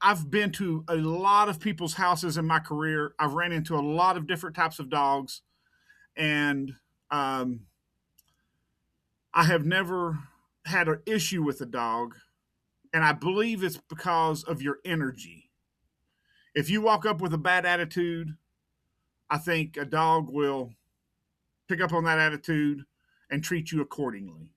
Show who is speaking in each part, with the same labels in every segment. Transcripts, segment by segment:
Speaker 1: I've been to a lot of people's houses in my career. I've ran into a lot of different types of dogs, and um, I have never had an issue with a dog. And I believe it's because of your energy. If you walk up with a bad attitude, I think a dog will pick up on that attitude and treat you accordingly.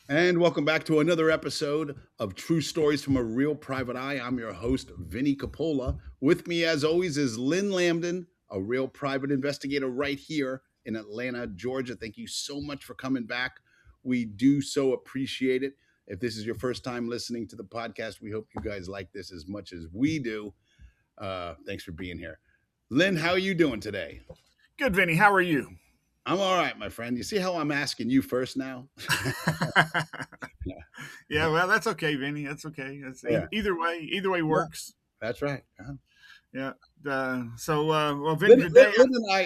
Speaker 2: And welcome back to another episode of True Stories from a Real Private Eye. I'm your host, Vinnie Coppola. With me, as always, is Lynn Lambdin, a real private investigator right here in Atlanta, Georgia. Thank you so much for coming back. We do so appreciate it. If this is your first time listening to the podcast, we hope you guys like this as much as we do. Thanks for being here. Lynn, how are you doing today?
Speaker 1: Good, Vinny. How are you?
Speaker 2: I'm all right, my friend. You see how I'm asking you first now?
Speaker 1: Yeah, well, that's okay, Vinny. That's okay. Either way works.
Speaker 2: That's right.
Speaker 1: Yeah. Well, Vinny, today,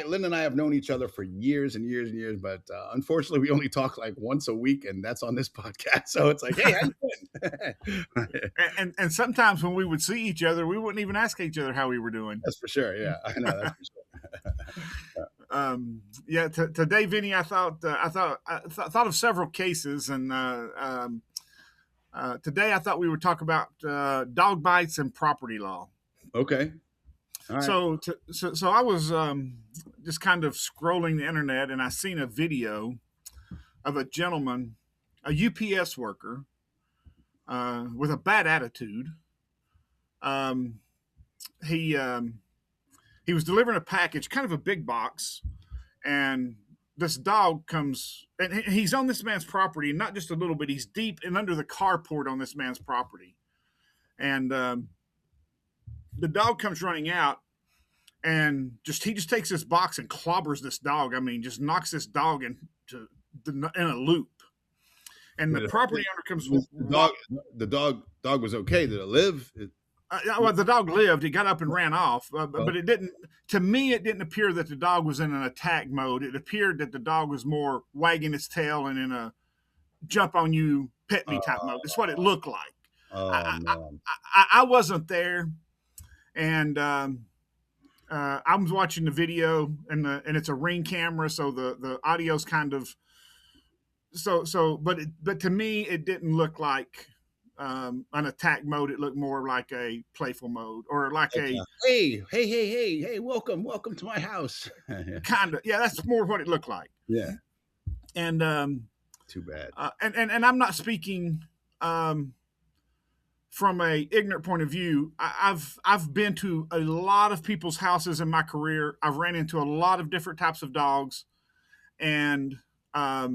Speaker 2: Lynn and I have known each other for years and years and years, but unfortunately, we only talk like once a week, and that's on this podcast. So it's like, hey, how you
Speaker 1: doing? and sometimes when we would see each other, we wouldn't even ask each other how we were doing.
Speaker 2: That's for sure. Yeah, I know. That's for sure.
Speaker 1: Today, Vinny, I thought of several cases, and today I thought we would talk about dog bites and property law.
Speaker 2: Okay.
Speaker 1: All right. So I was just kind of scrolling the internet, and I seen a video of a gentleman, a UPS worker, with a bad attitude. He was delivering a package, kind of a big box, and this dog comes, and he's on this man's property, not just a little bit. He's deep and under the carport on this man's property, and the dog comes running out, and he just takes this box and clobbers this dog. I mean, just knocks this dog in a loop. And the property owner comes.
Speaker 2: The dog was okay. Did it live?
Speaker 1: Well, the dog lived. He got up and ran off, but it didn't. To me, it didn't appear that the dog was in an attack mode. It appeared that the dog was more wagging its tail and in a jump on you, pet me type mode. That's what it looked like. I wasn't there, and I was watching the video, and it's a Ring camera, so the audio's kind of but to me, it didn't look like an attack mode. It looked more like a playful mode, or like
Speaker 2: hey, welcome to my house.
Speaker 1: Kind of, yeah, that's more what it looked like.
Speaker 2: Yeah.
Speaker 1: And
Speaker 2: too bad.
Speaker 1: And I'm not speaking from a ignorant point of view. I've been to a lot of people's houses in my career. I've ran into a lot of different types of dogs, and I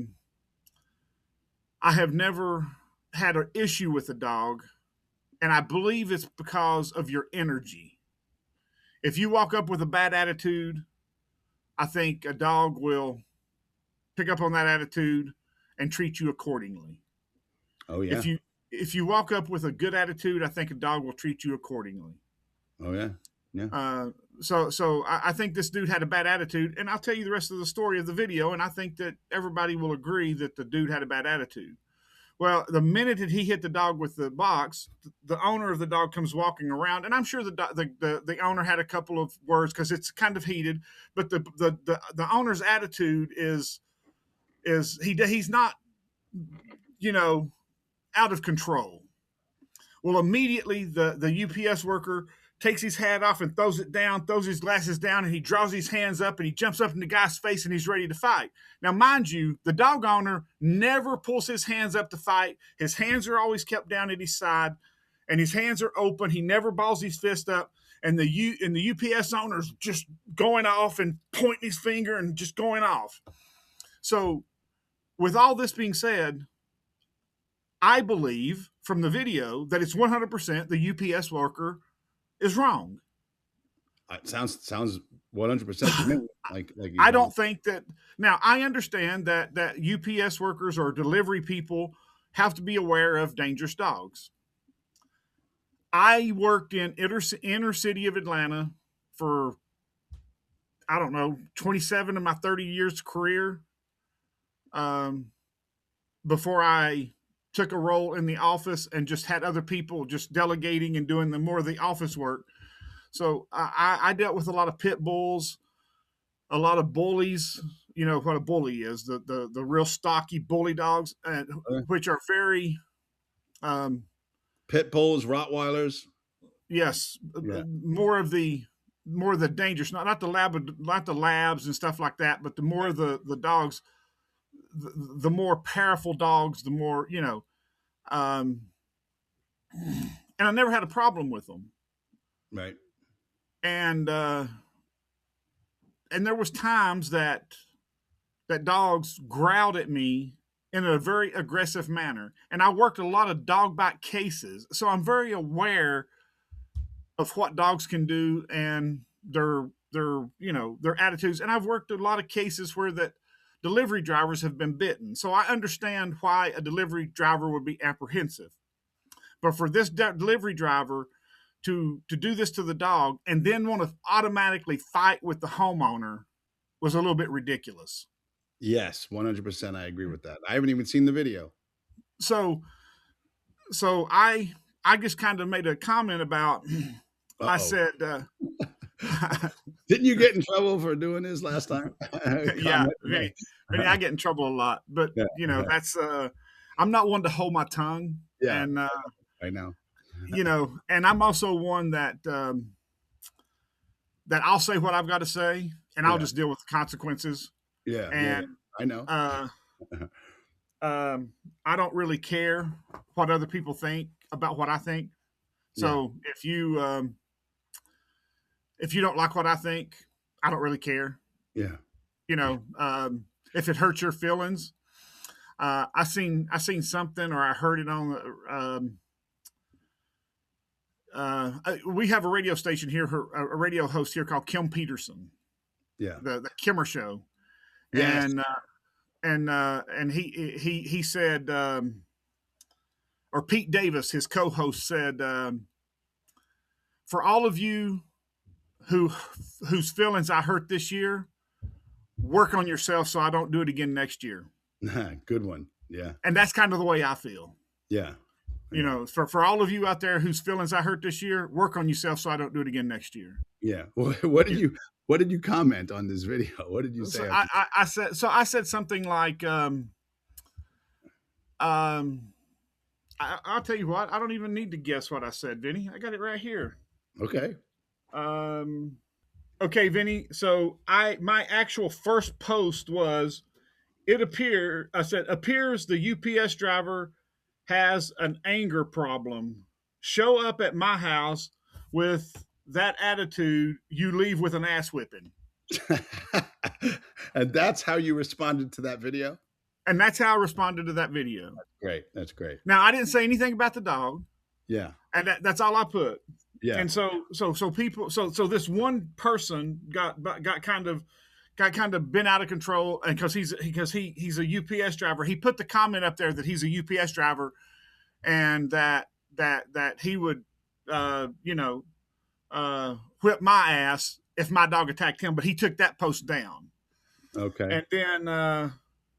Speaker 1: have never had an issue with a dog, and I believe it's because of your energy. If you walk up with a bad attitude, I think a dog will pick up on that attitude and treat you accordingly.
Speaker 2: Oh yeah.
Speaker 1: If you walk up with a good attitude, I think a dog will treat you accordingly.
Speaker 2: Oh yeah. Yeah.
Speaker 1: So I think this dude had a bad attitude, and I'll tell you the rest of the story of the video, and I think that everybody will agree that the dude had a bad attitude. Well, the minute that he hit the dog with the box, the owner of the dog comes walking around, and I'm sure the owner had a couple of words because it's kind of heated. But the owner's attitude is he's not, out of control. Well, immediately the UPS worker takes his hat off and throws it down, throws his glasses down, and he draws his hands up and he jumps up in the guy's face and he's ready to fight. Now, mind you, the dog owner never pulls his hands up to fight. His hands are always kept down at his side, and his hands are open. He never balls his fist up. And the UPS owner's just going off and pointing his finger and just going off. So, with all this being said, I believe from the video that it's 100% the UPS worker is wrong.
Speaker 2: It sounds 100% to me. Like
Speaker 1: I don't think that. Now, I understand that UPS workers or delivery people have to be aware of dangerous dogs. I worked in inner city of Atlanta for, 27 of my 30 years career. before I took a role in the office and just had other people just delegating and doing the more of the office work. So I dealt with a lot of pit bulls, a lot of bullies. You know what a bully is, the real stocky bully dogs, which are very
Speaker 2: Pit bulls, Rottweilers.
Speaker 1: yes,
Speaker 2: Yeah.
Speaker 1: more of the dangerous, not the labs and stuff like that, but the more of the dogs, the more powerful dogs, the more um, and I never had a problem with them.
Speaker 2: Right.
Speaker 1: And there was times that dogs growled at me in a very aggressive manner. And I worked a lot of dog bite cases, so I'm very aware of what dogs can do and their attitudes. And I've worked a lot of cases where that delivery drivers have been bitten, so I understand why a delivery driver would be apprehensive. But for this delivery driver to do this to the dog and then want to automatically fight with the homeowner was a little bit ridiculous.
Speaker 2: Yes, 100%. I agree with that. I haven't even seen the video.
Speaker 1: So I just kind of made a comment about.
Speaker 2: Uh-oh.
Speaker 1: I said,
Speaker 2: didn't you get in trouble for doing this last time?
Speaker 1: Yeah, Vinnie, I get in trouble a lot, but that's I'm not one to hold my tongue.
Speaker 2: Yeah,
Speaker 1: and
Speaker 2: I know.
Speaker 1: And I'm also one that that I'll say what I've got to say, and I'll just deal with the consequences.
Speaker 2: Yeah,
Speaker 1: and
Speaker 2: I know.
Speaker 1: I don't really care what other people think about what I think. So if you don't like what I think, I don't really care.
Speaker 2: Yeah.
Speaker 1: If it hurts your feelings, I seen something, or I heard it on we have a radio station here, a radio host here called Kim Peterson.
Speaker 2: Yeah.
Speaker 1: The Kimmer Show.
Speaker 2: Yes.
Speaker 1: And he said, or Pete Davis, his co-host, said, for all of you whose feelings I hurt this year, work on yourself so I don't do it again next year.
Speaker 2: Good one. Yeah.
Speaker 1: And that's kind of the way I feel.
Speaker 2: Yeah.
Speaker 1: For all of you out there whose feelings I hurt this year, work on yourself so I don't do it again next year.
Speaker 2: Yeah. What did you comment on this video? What did you say?
Speaker 1: So I said something like, I'll tell you what, I don't even need to guess what I said, Vinnie. I got it right here.
Speaker 2: Okay.
Speaker 1: Okay, Vinnie. So my actual first post was, I said, appears the UPS driver has an anger problem. Show up at my house with that attitude, you leave with an ass whipping.
Speaker 2: And that's how you responded to that video?
Speaker 1: And that's how I responded to that video.
Speaker 2: That's great.
Speaker 1: Now, I didn't say anything about the dog.
Speaker 2: Yeah.
Speaker 1: And that's all I put.
Speaker 2: Yeah.
Speaker 1: And so people, so this one person got kind of bent out of control, and because he's a UPS driver, he put the comment up there that he's a UPS driver, and that he would whip my ass if my dog attacked him, but he took that post down.
Speaker 2: Okay.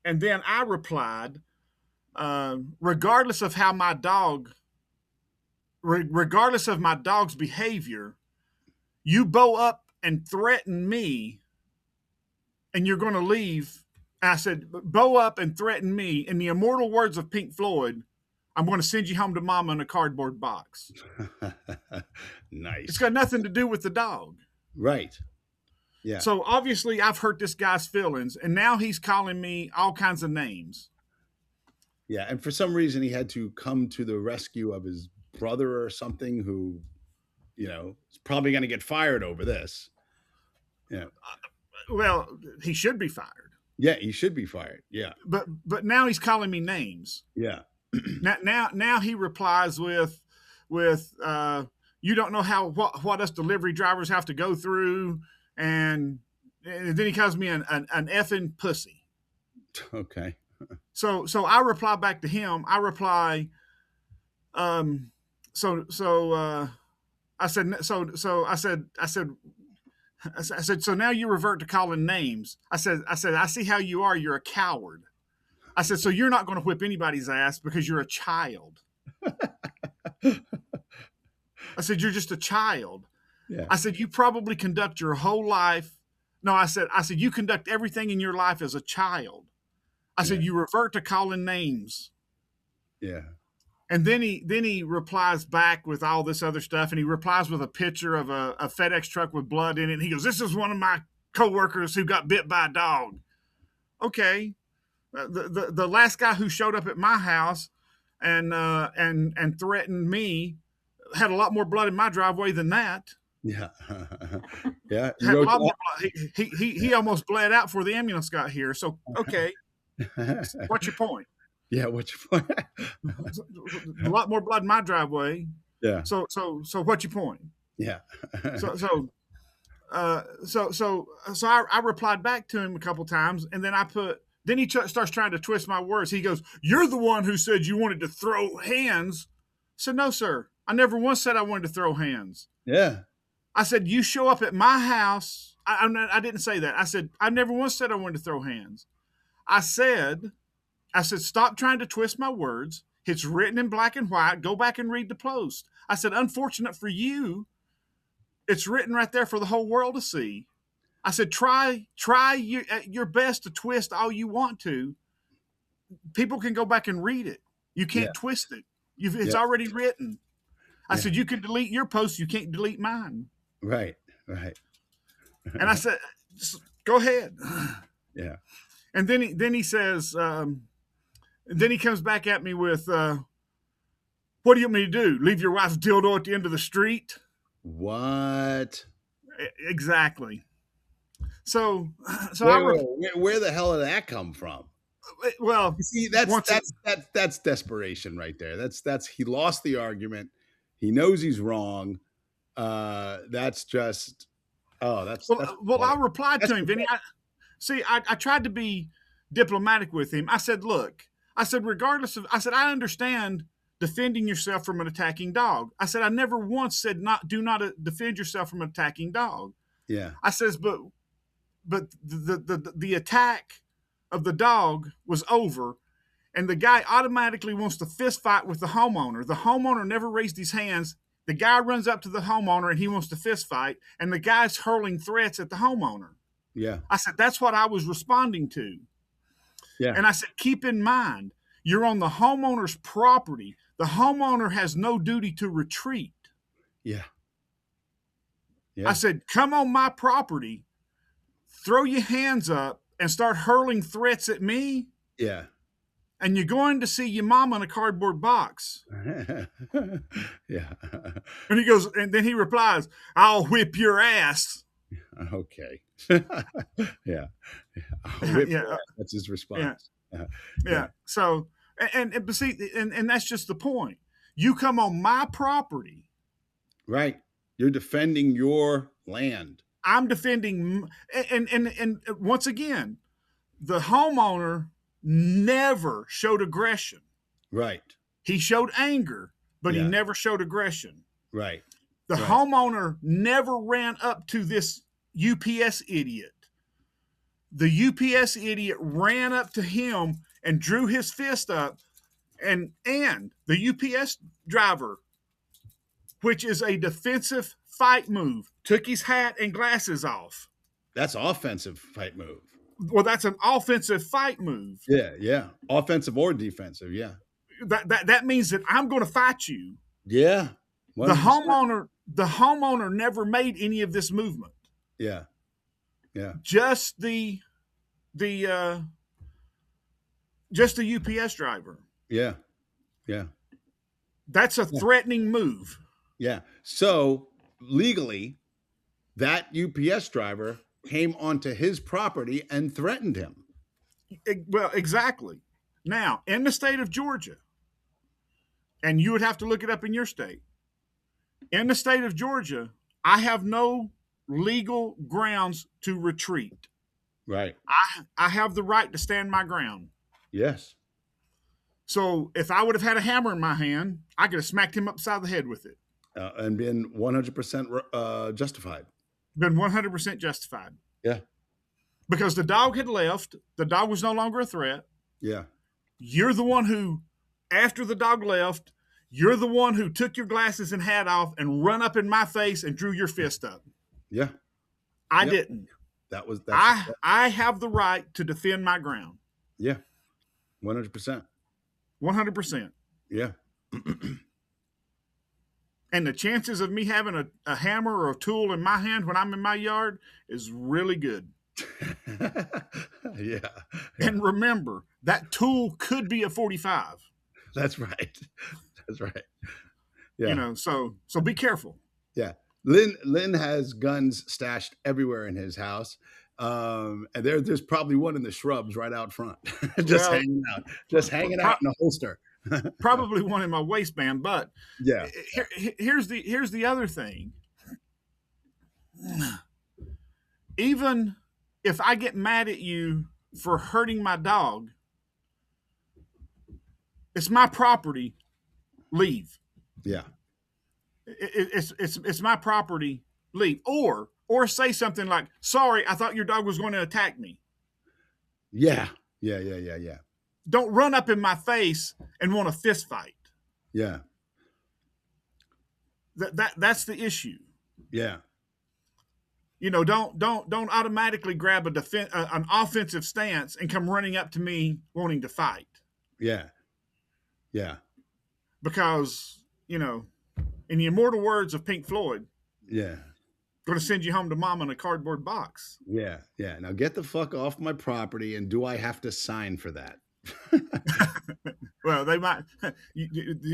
Speaker 1: And then I replied, regardless of my dog's behavior, you bow up and threaten me, and you're going to leave. I said, bow up and threaten me. In the immortal words of Pink Floyd, I'm going to send you home to mama in a cardboard box.
Speaker 2: Nice.
Speaker 1: It's got nothing to do with the dog.
Speaker 2: Right. Yeah.
Speaker 1: So obviously I've hurt this guy's feelings, and now he's calling me all kinds of names.
Speaker 2: Yeah. And for some reason he had to come to the rescue of his brother or something who, is probably going to get fired over this. Yeah.
Speaker 1: Well, he should be fired.
Speaker 2: Yeah, he should be fired. Yeah.
Speaker 1: But now he's calling me names.
Speaker 2: Yeah.
Speaker 1: now he replies with you don't know what us delivery drivers have to go through, and then he calls me an effing pussy.
Speaker 2: Okay.
Speaker 1: So I reply back to him. I reply, I said, so now you revert to calling names. I said, I see how you are. You're a coward. I said, so you're not going to whip anybody's ass because you're a child. I said, you're just a child.
Speaker 2: Yeah.
Speaker 1: I said, you probably conduct your whole life. No, I said, you conduct everything in your life as a child. I said, you revert to calling names.
Speaker 2: Yeah.
Speaker 1: And then he replies back with all this other stuff. And he replies with a picture of a FedEx truck with blood in it. And he goes, this is one of my coworkers who got bit by a dog. Okay. The last guy who showed up at my house and threatened me had a lot more blood in my driveway than that.
Speaker 2: Yeah. Yeah.
Speaker 1: Had a lot more blood. He almost bled out before the ambulance got here. So, okay. What's your point?
Speaker 2: Yeah. What's your point?
Speaker 1: A lot more blood in my driveway.
Speaker 2: Yeah.
Speaker 1: So what's your point?
Speaker 2: Yeah.
Speaker 1: So I replied back to him a couple times, and then then he starts trying to twist my words. He goes, "You're the one who said you wanted to throw hands." I said, "No, sir. I never once said I wanted to throw hands."
Speaker 2: Yeah.
Speaker 1: I said, "You show up at my house." I didn't say that. I said, "I never once said I wanted to throw hands." I said, "Stop trying to twist my words. It's written in black and white. Go back and read the post." I said, "Unfortunate for you, it's written right there for the whole world to see." I said, try your best to twist all you want to. People can go back and read it. You can't twist it. It's already written. I said, you can delete your post. You can't delete mine.
Speaker 2: Right. Right.
Speaker 1: And I said, go ahead.
Speaker 2: Yeah.
Speaker 1: And then he says, then he comes back at me with, what do you want me to do? Leave your wife's dildo at the end of the street?
Speaker 2: What?
Speaker 1: Exactly. So
Speaker 2: where the hell did that come from?
Speaker 1: Well,
Speaker 2: you see, that's desperation right there. That's he lost the argument. He knows he's wrong. That's just that's
Speaker 1: I replied to him, Vinnie. I tried to be diplomatic with him. I said, look, regardless of, I understand defending yourself from an attacking dog. I said, I never once said do not defend yourself from an attacking dog.
Speaker 2: Yeah.
Speaker 1: I says, but the attack of the dog was over, and the guy automatically wants to fist fight with the homeowner. The homeowner never raised his hands. The guy runs up to the homeowner and he wants to fist fight, and the guy's hurling threats at the homeowner.
Speaker 2: Yeah.
Speaker 1: I said, that's what I was responding to.
Speaker 2: Yeah.
Speaker 1: And I said, keep in mind, you're on the homeowner's property. The homeowner has no duty to retreat.
Speaker 2: Yeah. Yeah.
Speaker 1: I said, come on my property, throw your hands up and start hurling threats at me.
Speaker 2: Yeah.
Speaker 1: And you're going to see your mom in a cardboard box.
Speaker 2: Yeah.
Speaker 1: And he goes, and then he replies, I'll whip your ass.
Speaker 2: Okay. Yeah. That's his response.
Speaker 1: Yeah. So, but see, and that's just the point. You come on my property.
Speaker 2: Right. You're defending your land.
Speaker 1: I'm defending, and once again, the homeowner never showed aggression.
Speaker 2: Right.
Speaker 1: He showed anger, but he never showed aggression.
Speaker 2: Right.
Speaker 1: The homeowner never ran up to this UPS idiot. The UPS idiot ran up to him and drew his fist up, and the UPS driver, which is a defensive fight move, took his hat and glasses off.
Speaker 2: That's offensive fight move.
Speaker 1: Well, that's an offensive fight move.
Speaker 2: Yeah. Offensive or defensive, yeah.
Speaker 1: That means that I'm going to fight you.
Speaker 2: Yeah.
Speaker 1: 100%. The homeowner never made any of this movement.
Speaker 2: Yeah. Yeah.
Speaker 1: Just the UPS driver.
Speaker 2: Yeah. Yeah.
Speaker 1: That's a threatening move.
Speaker 2: Yeah. So legally, that UPS driver came onto his property and threatened him.
Speaker 1: Well, exactly. Now, in the state of Georgia, and you would have to look it up in your state, in the state of Georgia, I have no legal grounds to retreat.
Speaker 2: Right.
Speaker 1: I have the right to stand my ground.
Speaker 2: Yes.
Speaker 1: So if I would have had a hammer in my hand, I could have smacked him upside the head with it.
Speaker 2: And been 100% justified.
Speaker 1: Been 100% justified.
Speaker 2: Yeah.
Speaker 1: Because the dog had left. The dog was no longer a threat.
Speaker 2: Yeah.
Speaker 1: You're the one who, after the dog left, you're the one who took your glasses and hat off and run up in my face and drew your fist up.
Speaker 2: Yeah.
Speaker 1: I
Speaker 2: Yep.
Speaker 1: didn't.
Speaker 2: That's
Speaker 1: I have the right to defend my ground.
Speaker 2: yeah. 100%.
Speaker 1: 100%.
Speaker 2: Yeah.
Speaker 1: And the chances of me having a hammer or a tool in my hand when I'm in my yard is really good.
Speaker 2: Yeah.
Speaker 1: And remember, that tool could be a 45.
Speaker 2: That's right. That's right. Yeah.
Speaker 1: You know, so be careful.
Speaker 2: Yeah. Lynn has guns stashed everywhere in his house. And there's probably one in the shrubs right out front, just hanging out in a holster.
Speaker 1: Probably one in my waistband, but
Speaker 2: Yeah.
Speaker 1: here's the other thing. Even if I get mad at you for hurting my dog, it's my property. Leave.
Speaker 2: Yeah.
Speaker 1: It's my property. Leave. Or say something like, "Sorry, I thought your dog was going to attack me."
Speaker 2: Yeah.
Speaker 1: Don't run up in my face and want a fist fight.
Speaker 2: Yeah.
Speaker 1: That's the issue.
Speaker 2: Yeah.
Speaker 1: You know, don't automatically grab an offensive stance and come running up to me wanting to fight.
Speaker 2: Yeah. Yeah.
Speaker 1: Because, you know, in the immortal words of Pink Floyd,
Speaker 2: yeah,
Speaker 1: going to send you home to mama in a cardboard box.
Speaker 2: Yeah. Yeah. Now get the fuck off my property, and do I have to sign for that?
Speaker 1: Well, it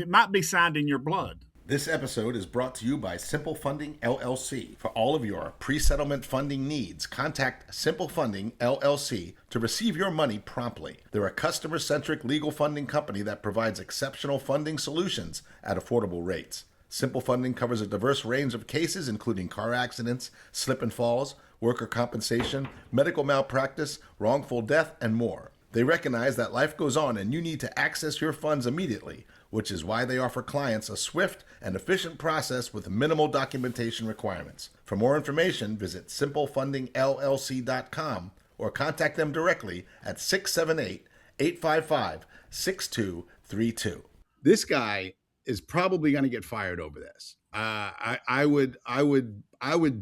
Speaker 1: might be signed in your blood.
Speaker 3: This episode is brought to you by Simple Funding LLC. For all of your pre-settlement funding needs, contact Simple Funding LLC to receive your money promptly. They're a customer-centric legal funding company that provides exceptional funding solutions at affordable rates. Simple Funding covers a diverse range of cases, including car accidents, slip and falls, worker compensation, medical malpractice, wrongful death, and more. They recognize that life goes on and you need to access your funds immediately, which is why they offer clients a swift and efficient process with minimal documentation requirements. For more information, visit simplefundingllc.com or contact them directly at 678-855-6232.
Speaker 2: This guy is probably going to get fired over this. I would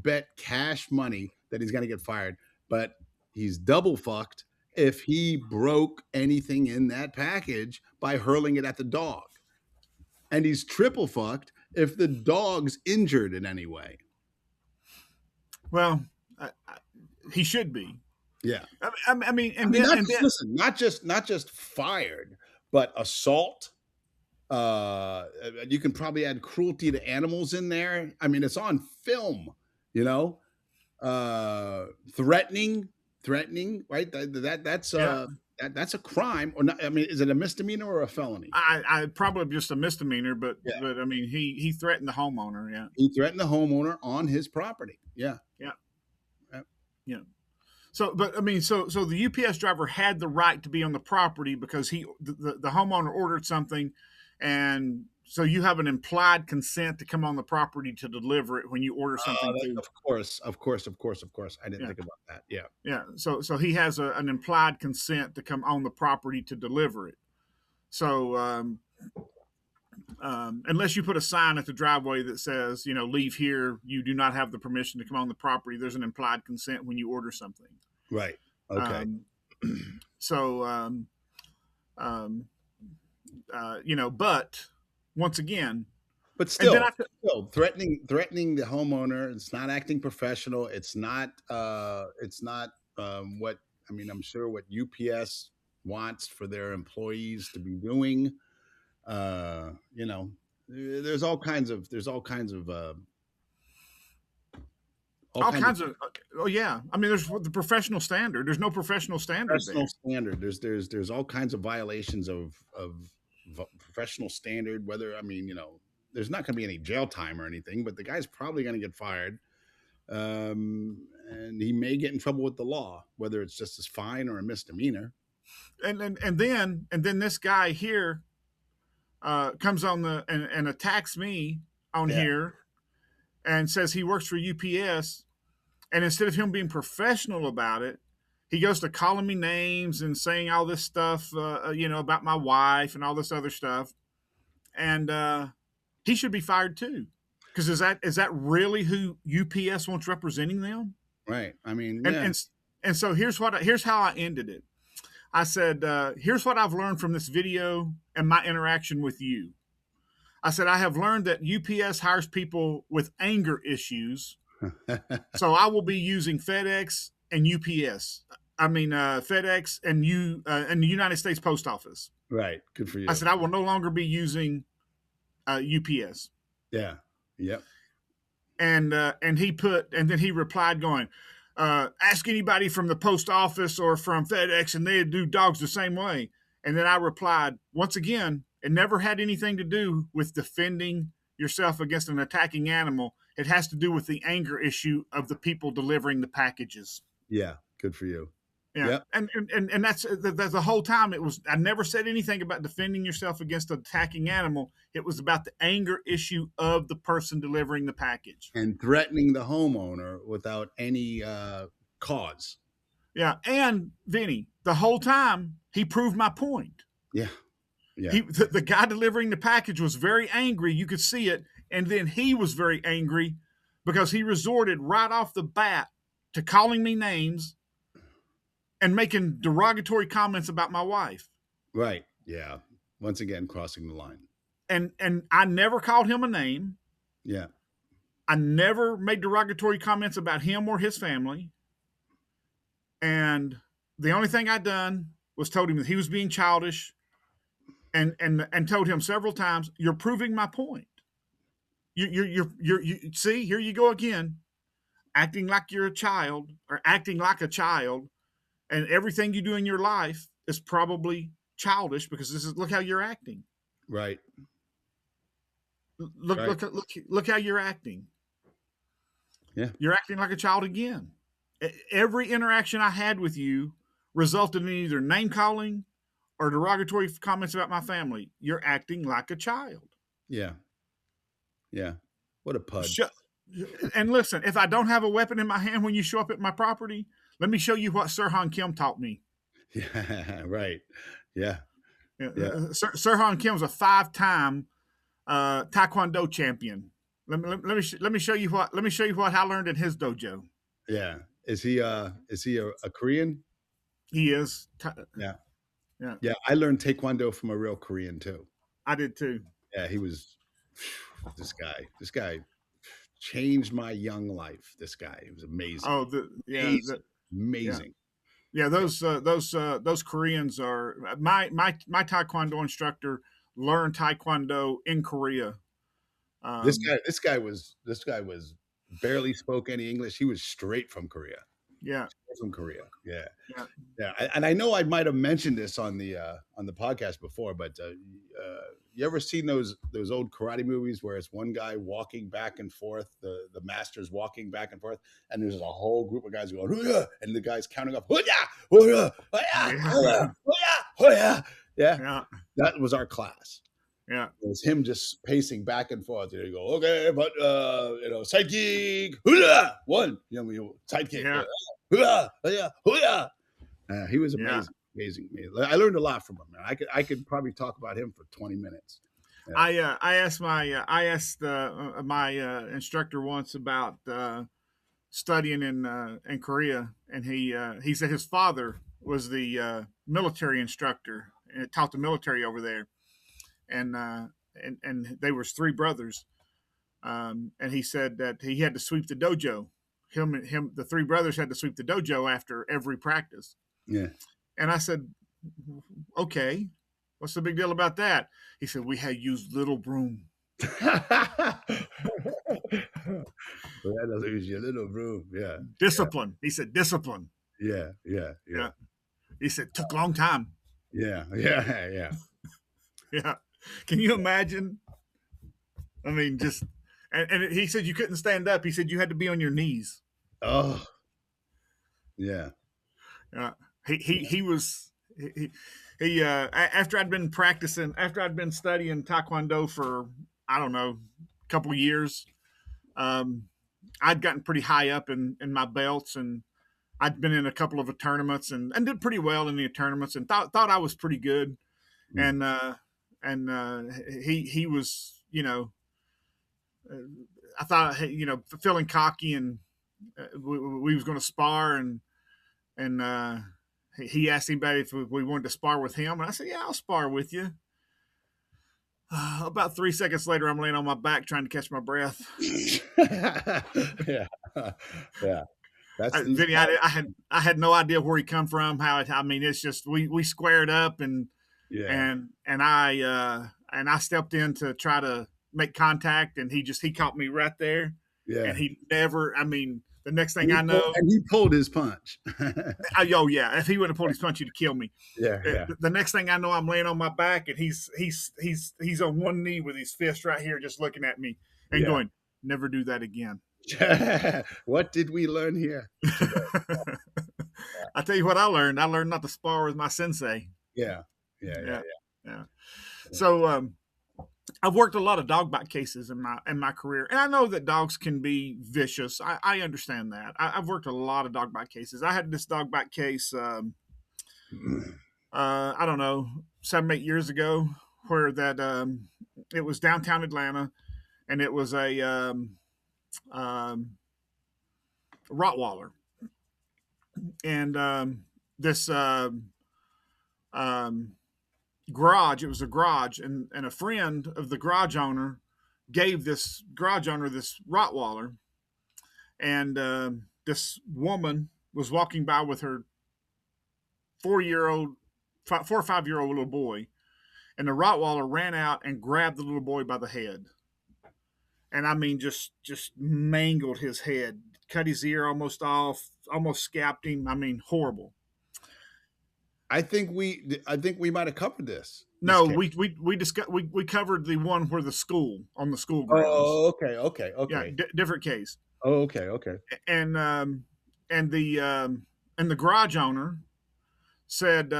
Speaker 2: bet cash money that he's going to get fired, but he's double fucked if he broke anything in that package by hurling it at the dog. And he's triple fucked if the dog's injured in any way.
Speaker 1: Well, he should be.
Speaker 2: Yeah.
Speaker 1: I mean,
Speaker 2: listen, not just fired, but assault. You can probably add cruelty to animals in there. I mean, it's on film, you know. Threatening, right? That's a crime, or not. I mean, is it a misdemeanor or a felony?
Speaker 1: I probably just a misdemeanor, but I mean, he threatened the homeowner. Yeah,
Speaker 2: he threatened the homeowner on his property. Yeah.
Speaker 1: So, but I mean, so the UPS driver had the right to be on the property because the homeowner ordered something, and so you have an implied consent to come on the property to deliver it when you order something.
Speaker 2: Of course. I didn't think about that. Yeah.
Speaker 1: Yeah. So he has an implied consent to come on the property to deliver it. So unless you put a sign at the driveway that says, you know, leave here, you do not have the permission to come on the property. There's an implied consent when you order something.
Speaker 2: Right. Okay.
Speaker 1: You know, but once again,
Speaker 2: but still threatening the homeowner. It's not acting professional. It's not what, I mean, I'm sure what UPS wants for their employees to be doing. You know, there's all kinds of
Speaker 1: oh yeah. I mean, there's the professional standard. There's no professional standard.
Speaker 2: There's all kinds of violations of professional standard. Whether, I mean, you know, there's not going to be any jail time or anything, but the guy's probably going to get fired, and he may get in trouble with the law, whether it's just a fine or a misdemeanor.
Speaker 1: And then this guy here comes on and attacks me on here and says he works for UPS, and instead of him being professional about it, he goes to calling me names and saying all this stuff, about my wife and all this other stuff. And he should be fired too. Because is that really who UPS wants representing them?
Speaker 2: Right. I mean,
Speaker 1: And
Speaker 2: yeah.
Speaker 1: and so here's how I ended it. I said, here's what I've learned from this video and my interaction with you. I said, I have learned that UPS hires people with anger issues. So I will be using FedEx and UPS. I mean, FedEx and the United States Post Office.
Speaker 2: Right. Good for you.
Speaker 1: I said, I will no longer be using UPS.
Speaker 2: Yeah. Yep.
Speaker 1: And then he replied going, ask anybody from the post office or from FedEx and they do dogs the same way. And then I replied, once again, it never had anything to do with defending yourself against an attacking animal. It has to do with the anger issue of the people delivering the packages.
Speaker 2: Yeah. Good for you.
Speaker 1: Yeah. Yep. And that's the whole time I never said anything about defending yourself against an attacking animal. It was about the anger issue of the person delivering the package.
Speaker 2: And threatening the homeowner without any cause.
Speaker 1: Yeah. And Vinnie, the whole time he proved my point.
Speaker 2: Yeah. Yeah.
Speaker 1: The guy delivering the package was very angry. You could see it. And then he was very angry because he resorted right off the bat to calling me names and making derogatory comments about my wife.
Speaker 2: Right. Yeah. Once again, crossing the line.
Speaker 1: And I never called him a name.
Speaker 2: Yeah.
Speaker 1: I never made derogatory comments about him or his family. And the only thing I done was told him that he was being childish and told him several times, you're proving my point. You see, here you go again, acting like you're a child or acting like a child. And everything you do in your life is probably childish because look how you're acting.
Speaker 2: Right.
Speaker 1: Look how you're acting.
Speaker 2: Yeah.
Speaker 1: You're acting like a child again. Every interaction I had with you resulted in either name calling or derogatory comments about my family. You're acting like a child.
Speaker 2: Yeah. Yeah. What a pud.
Speaker 1: And listen, if I don't have a weapon in my hand when you show up at my property, let me show you what Sirhan Kim taught me.
Speaker 2: Yeah, right. Yeah.
Speaker 1: Sirhan Kim's a 5-time Taekwondo champion. Let me show you what I learned in his dojo.
Speaker 2: Yeah. Is he a Korean?
Speaker 1: He is.
Speaker 2: Yeah.
Speaker 1: Yeah.
Speaker 2: Yeah. I learned Taekwondo from a real Korean too.
Speaker 1: I did too.
Speaker 2: Yeah, he was this guy changed my young life. This guy. It was amazing.
Speaker 1: Oh,
Speaker 2: amazing.
Speaker 1: Yeah, those Koreans are my Taekwondo instructor learned Taekwondo in Korea.
Speaker 2: This guy was barely spoke any English. He was straight from Korea.
Speaker 1: Yeah,
Speaker 2: from Korea. Yeah. And I know I might have mentioned this on the podcast before, but you ever seen those old karate movies where it's one guy walking back and forth, the master's walking back and forth, and there's a whole group of guys going, hoo-yah! And the guy's counting up, hoo-yah! Hoo-yah! Hoo-yah! Hoo-yah! Yeah. That was our class.
Speaker 1: Yeah.
Speaker 2: It was him just pacing back and forth. You go, okay, but side kick, hoo-yah! One, side kick, hoo-yah! Hoo-yah! He was amazing. Amazing. I learned a lot from him, man. I could probably talk about him for 20 minutes.
Speaker 1: Yeah. I asked my instructor once about studying in Korea, and he said his father was the military instructor and taught the military over there, and they were 3 brothers, and he said that he had to sweep the dojo. The 3 brothers had to sweep the dojo after every practice.
Speaker 2: Yeah.
Speaker 1: And I said, okay, what's the big deal about that? He said, we had used little broom.
Speaker 2: That doesn't use your little broom. Yeah.
Speaker 1: Discipline. He said, discipline.
Speaker 2: Yeah.
Speaker 1: He said, took a long time.
Speaker 2: Yeah.
Speaker 1: Yeah. Can you imagine? I mean, just, and he said you couldn't stand up. He said you had to be on your knees.
Speaker 2: Oh. Yeah.
Speaker 1: He was after I'd been studying Taekwondo for, I don't know, a couple of years, I'd gotten pretty high up in my belts, and I'd been in a couple of tournaments and did pretty well in the tournaments and thought I was pretty good.
Speaker 2: Mm.
Speaker 1: And he was, I thought, feeling cocky, and we was going to spar, and he asked anybody if we wanted to spar with him, and I said, yeah, I'll spar with you. About 3 seconds later, I'm laying on my back trying to catch my breath.
Speaker 2: Yeah, yeah. That's
Speaker 1: Vinny, I had no idea where he come from. It's just we squared up, and
Speaker 2: yeah,
Speaker 1: I stepped in to try to make contact, and he caught me right there,
Speaker 2: yeah.
Speaker 1: and he never. The next thing I know,
Speaker 2: And he pulled his punch.
Speaker 1: oh yeah, if he wouldn't have pulled his punch, he'd kill me.
Speaker 2: Yeah, yeah.
Speaker 1: The next thing I know, I'm laying on my back, and he's on one knee with his fist right here, just looking at me and going, "Never do that again."
Speaker 2: What did we learn here?
Speaker 1: I tell you what, I learned not to spar with my sensei.
Speaker 2: Yeah, yeah, yeah,
Speaker 1: Yeah. So I've worked a lot of dog bite cases in my career, and I know that dogs can be vicious. I understand that. I've worked a lot of dog bite cases. I had this dog bite case, I don't know, 7-8 years ago, where that it was downtown Atlanta, and it was a Rottweiler, and this garage. It was a garage, and a friend of the garage owner gave this garage owner this Rottweiler, and this woman was walking by with her 4 or 5 year old little boy, and the Rottweiler ran out and grabbed the little boy by the head, and just mangled his head, cut his ear almost off, almost scalped him. Horrible.
Speaker 2: I think we might have covered this.
Speaker 1: No, we discussed we covered the one where the school on the school grounds.
Speaker 2: Oh, okay.
Speaker 1: Yeah, different case.
Speaker 2: Oh, okay.
Speaker 1: And the garage owner said,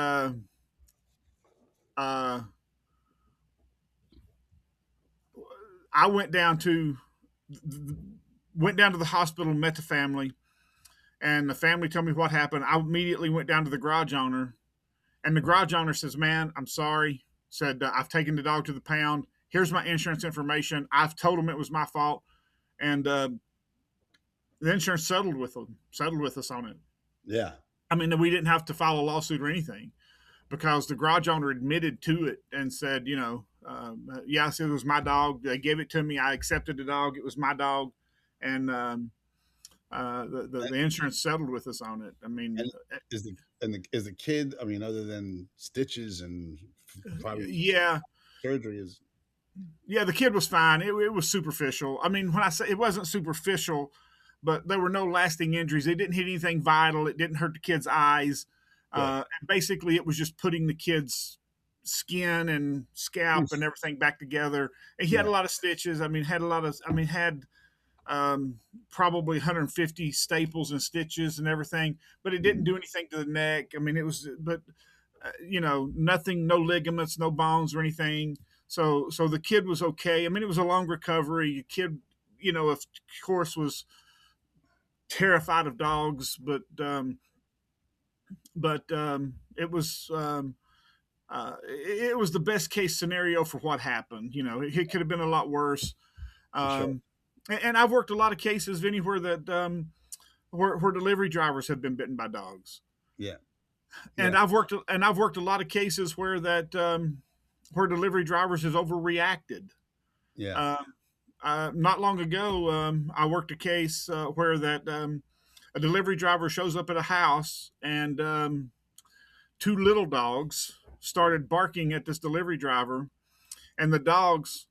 Speaker 1: I went down to the hospital, met the family, and the family told me what happened. I immediately went down to the garage owner, and the garage owner says, "Man, I'm sorry." Said, "I've taken the dog to the pound. Here's my insurance information. I've told them it was my fault," and the insurance settled with us on it.
Speaker 2: Yeah.
Speaker 1: We didn't have to file a lawsuit or anything, because the garage owner admitted to it and said, yes, it was my dog. They gave it to me. I accepted the dog. It was my dog, and the insurance settled with us on it.
Speaker 2: Is the kid? Other than stitches and probably surgery,
Speaker 1: the kid was fine. It was superficial. When I say it wasn't superficial, but there were no lasting injuries. It didn't hit anything vital. It didn't hurt the kid's eyes. And basically, it was just putting the kid's skin and scalp and everything back together. And he had a lot of stitches. Had probably 150 staples and stitches and everything, but it didn't do anything to the neck. Nothing, no ligaments, no bones or anything. So the kid was okay. It was a long recovery. The kid, of course, was terrified of dogs, but it was the best case scenario for what happened. It could have been a lot worse.
Speaker 2: Sure.
Speaker 1: And I've worked a lot of cases, Vinny, where where delivery drivers have been bitten by dogs.
Speaker 2: Yeah.
Speaker 1: And I've worked a lot of cases where where delivery drivers has overreacted.
Speaker 2: Yeah.
Speaker 1: Not long ago, I worked a case where a delivery driver shows up at a house, and two little dogs started barking at this delivery driver, and the dogs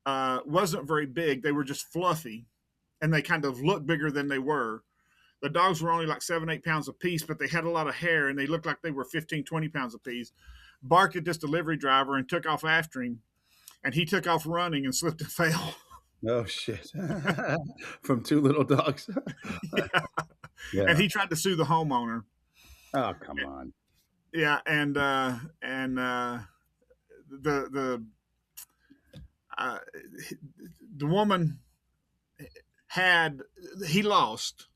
Speaker 1: wasn't very big. They were just fluffy, and they kind of looked bigger than they were. The dogs were only like 7-8 pounds a piece, but they had a lot of hair, and they looked like they were 15-20 pounds a piece. Barked at this delivery driver and took off after him, and he took off running and slipped and fell.
Speaker 2: Oh, shit. From two little dogs.
Speaker 1: Yeah. And he tried to sue the homeowner.
Speaker 2: Oh, come on.
Speaker 1: Yeah, and the woman he lost.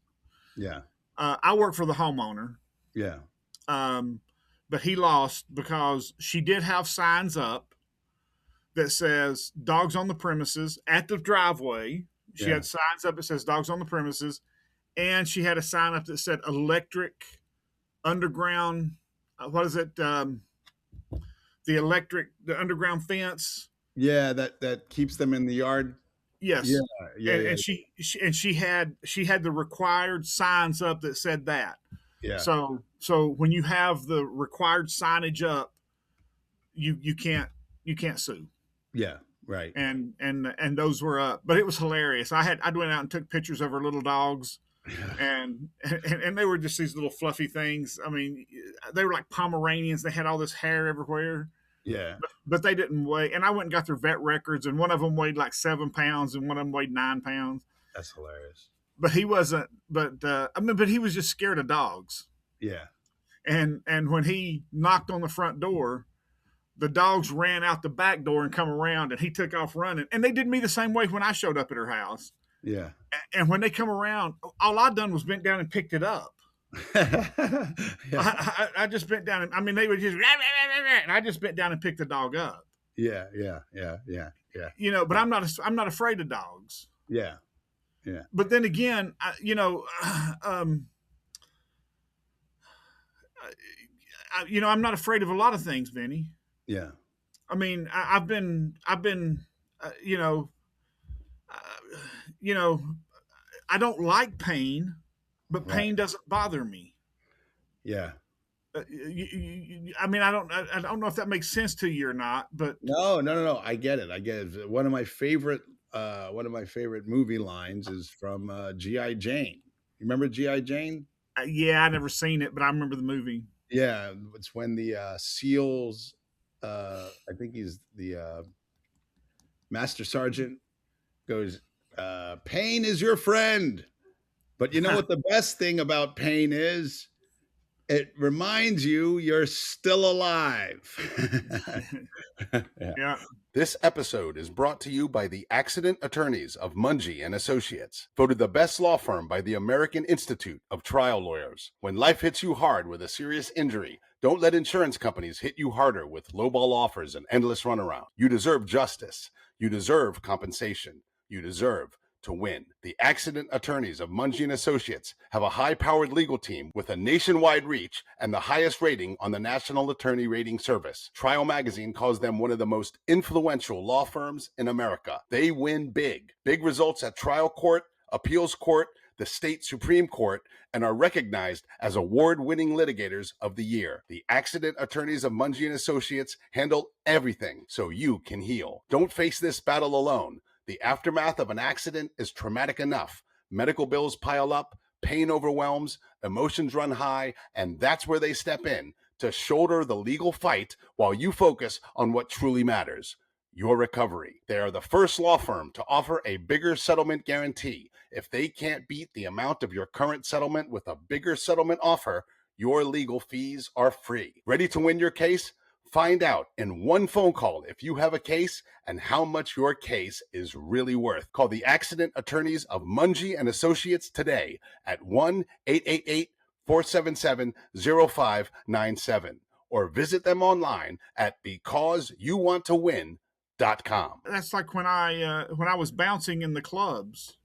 Speaker 2: Yeah.
Speaker 1: I work for the homeowner,
Speaker 2: Yeah.
Speaker 1: but he lost because she did have signs up that says dogs on the premises at the driveway. She
Speaker 2: Yeah.
Speaker 1: had signs up that says dogs on the premises, and she had a sign up that said electric underground. What is it? The underground fence.
Speaker 2: Yeah. That keeps them in the yard. Yeah.
Speaker 1: Yes,
Speaker 2: Yeah. Yeah.
Speaker 1: and she had the required signs up that said that.
Speaker 2: Yeah.
Speaker 1: So when you have the required signage up, you can't sue.
Speaker 2: Yeah. Right.
Speaker 1: And those were up, but it was hilarious. I went out and took pictures of her little dogs, and they were just these little fluffy things. I mean, they were like Pomeranians. They had all this hair everywhere,
Speaker 2: Yeah.
Speaker 1: but they didn't weigh. And I went and got their vet records, and one of them weighed like 7 pounds, and one of them weighed 9 pounds.
Speaker 2: That's hilarious.
Speaker 1: But he wasn't. But he was just scared of dogs.
Speaker 2: Yeah.
Speaker 1: And when he knocked on the front door, the dogs ran out the back door and come around, and he took off running. And they did me the same way when I showed up at her house.
Speaker 2: Yeah.
Speaker 1: And when they come around, all I done was bent down and picked it up.
Speaker 2: Yeah.
Speaker 1: I just bent down. I mean, they would just, and I just bent down and picked the dog up.
Speaker 2: Yeah. Yeah. Yeah. Yeah. Yeah.
Speaker 1: But I'm not afraid of dogs.
Speaker 2: Yeah. Yeah.
Speaker 1: But then again, I'm not afraid of a lot of things, Vinny.
Speaker 2: Yeah.
Speaker 1: I mean, I've been, I don't like pain, but pain doesn't bother me.
Speaker 2: Yeah.
Speaker 1: I mean, I don't know if that makes sense to you or not, but
Speaker 2: No. I get it. One of my favorite movie lines is from G.I. Jane. You remember G.I. Jane?
Speaker 1: Yeah, I never seen it, but I remember the movie.
Speaker 2: Yeah, it's when the SEALs, I think he's the Master Sergeant, goes, pain is your friend. But you know what the best thing about pain is? It reminds you you're still alive.
Speaker 1: Yeah.
Speaker 3: This episode is brought to you by the Accident Attorneys of Monge and Associates, voted the best law firm by the American Institute of Trial Lawyers. When life hits you hard with a serious injury, don't let insurance companies hit you harder with lowball offers and endless runaround. You deserve justice. You deserve compensation. You deserve to win. The Accident Attorneys of Monge and Associates have a high-powered legal team with a nationwide reach and the highest rating on the National Attorney Rating Service. Trial Magazine calls them one of the most influential law firms in America. They win big. Big results at trial court, appeals court, the state Supreme Court, and are recognized as award-winning litigators of the year. The Accident Attorneys of Monge and Associates handle everything so you can heal. Don't face this battle alone. The aftermath of an accident is traumatic enough. Medical bills pile up, pain overwhelms, emotions run high, and that's where they step in to shoulder the legal fight while you focus on what truly matters, your recovery. They are the first law firm to offer a bigger settlement guarantee. If they can't beat the amount of your current settlement with a bigger settlement offer, your legal fees are free. Ready to win your case? Find out in one phone call if you have a case and how much your case is really worth. Call the Accident Attorneys of Monge and Associates today at 1-888-477-0597 or visit them online at becauseyouwanttowin.com.
Speaker 1: That's like when I was bouncing in the clubs.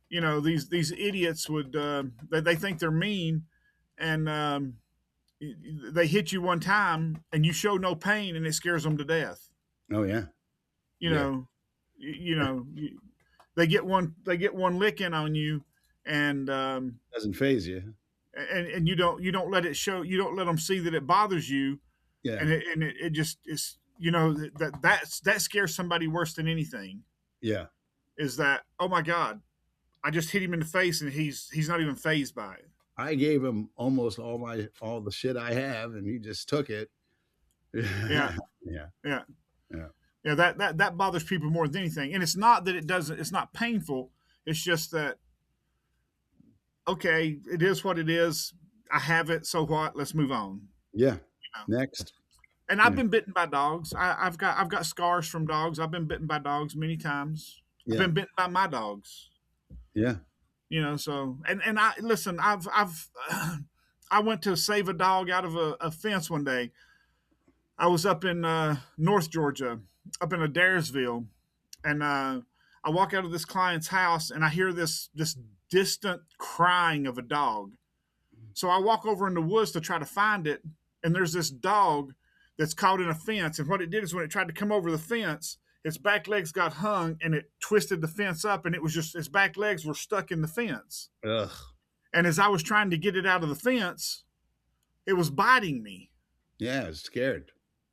Speaker 1: These idiots would they think they're mean, and they hit you one time and you show no pain and it scares them to death.
Speaker 2: Oh yeah.
Speaker 1: They get one lick in on you, and
Speaker 2: doesn't faze you.
Speaker 1: And you don't let it show. You don't let them see that it bothers you.
Speaker 2: Yeah.
Speaker 1: And it just is, that scares somebody worse than anything.
Speaker 2: Yeah.
Speaker 1: Is that, oh my God, I just hit him in the face and he's not even fazed by it.
Speaker 2: I gave him almost all the shit I have, and he just took it.
Speaker 1: Yeah.
Speaker 2: Yeah.
Speaker 1: Yeah. Yeah. Yeah. That bothers people more than anything. And it's not that it's not painful. It's just that, okay, it is what it is. I have it. So what? Let's move on.
Speaker 2: Yeah. Next.
Speaker 1: And I've been bitten by dogs. I've got scars from dogs. I've been bitten by dogs many times. I've been bitten by my dogs.
Speaker 2: Yeah.
Speaker 1: So and I listen. I went to save a dog out of a fence one day. I was up in North Georgia, up in Adairsville, and I walk out of this client's house and I hear this distant crying of a dog. So I walk over in the woods to try to find it, and there's this dog that's caught in a fence. And what it did is when it tried to come over the fence, its back legs got hung and it twisted the fence up, and it was just its back legs were stuck in the fence.
Speaker 2: Ugh.
Speaker 1: And as I was trying to get it out of the fence, it was biting me.
Speaker 2: Yeah, I was scared.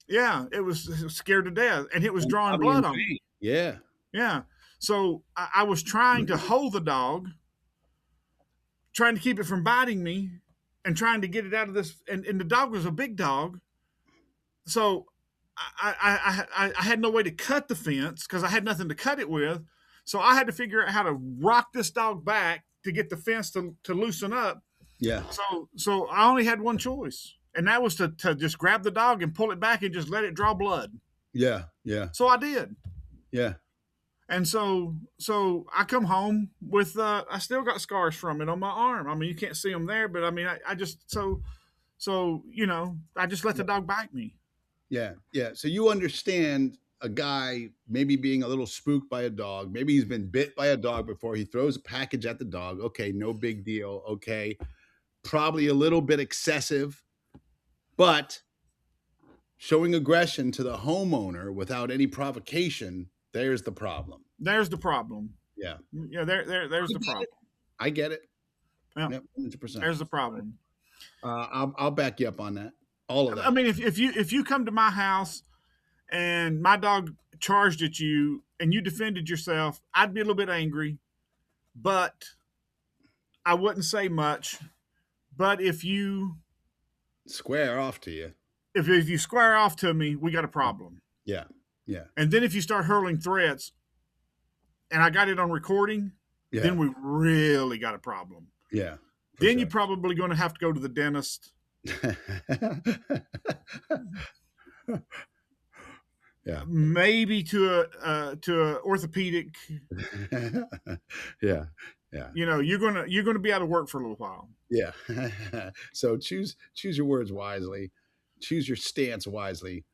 Speaker 1: Yeah, it was scared to death, and it was drawing
Speaker 2: Probably
Speaker 1: blood
Speaker 2: in
Speaker 1: on me.
Speaker 2: pain. Yeah.
Speaker 1: Yeah. So I was trying to hold the dog, trying to keep it from biting me, and trying to get it out of this. And the dog was a big dog. So I had no way to cut the fence because I had nothing to cut it with. So I had to figure out how to rock this dog back to get the fence to loosen up.
Speaker 2: Yeah.
Speaker 1: So I only had one choice, and that was to just grab the dog and pull it back and just let it draw blood.
Speaker 2: Yeah. Yeah.
Speaker 1: So I did.
Speaker 2: Yeah.
Speaker 1: And so I come home with I still got scars from it on my arm. I mean, you can't see them there, but I mean, I just I just let the dog bite me.
Speaker 2: Yeah. Yeah. So you understand a guy maybe being a little spooked by a dog. Maybe he's been bit by a dog before. He throws a package at the dog. Okay, no big deal. Okay. Probably a little bit excessive, but showing aggression to the homeowner without any provocation, there's the problem.
Speaker 1: There's the problem.
Speaker 2: Yeah.
Speaker 1: Yeah, there's the problem.
Speaker 2: I get it.
Speaker 1: Yeah.
Speaker 2: Yep, 100%.
Speaker 1: There's the problem.
Speaker 2: I'll back you up on that. All of that.
Speaker 1: I mean, if you come to my house and my dog charged at you and you defended yourself, I'd be a little bit angry, but I wouldn't say much. But if you
Speaker 2: square off to you,
Speaker 1: if you square off to me, we got a problem.
Speaker 2: Yeah. Yeah.
Speaker 1: And then if you start hurling threats, and I got it on recording, then we really got a problem.
Speaker 2: Yeah.
Speaker 1: Then you're probably going to have to go to the dentist.
Speaker 2: Yeah.
Speaker 1: Maybe to a orthopedic.
Speaker 2: Yeah. Yeah.
Speaker 1: You're gonna be out of work for a little while.
Speaker 2: Yeah. So choose your words wisely. Choose your stance wisely